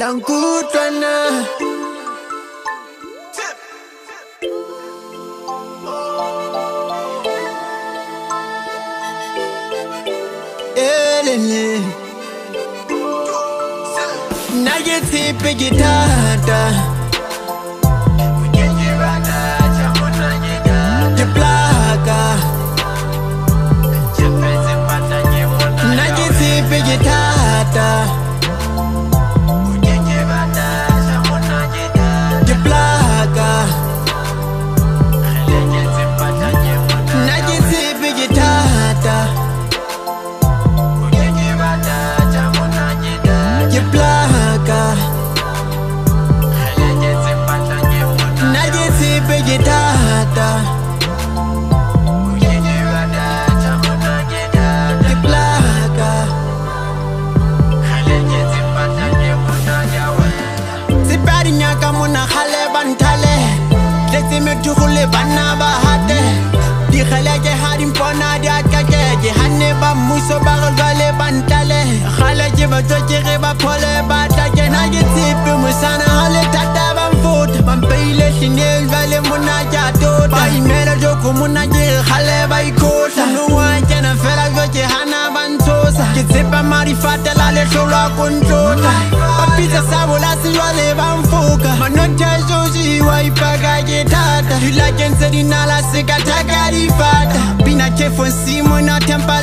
Lankutwana Elele Nageti pigitata Jiplaka Nageti pigitata Tukule bana ba hate di khalake hadim pona dia kakeke hanne ba muso ba gale bantale khalake ba tokere ba pole ba take na gitipe musana hale tata ba mfut bampile shinel vale muna ja tota ba imela joko muna je khale ba ikota no wanje na fela goje hana bantosa gitipa mari fata la le sholo kontota papita sabola siwale ba mfuka manonta joji wa ipaga geta You like and said in all I say got a fata. Been a careful see, no temper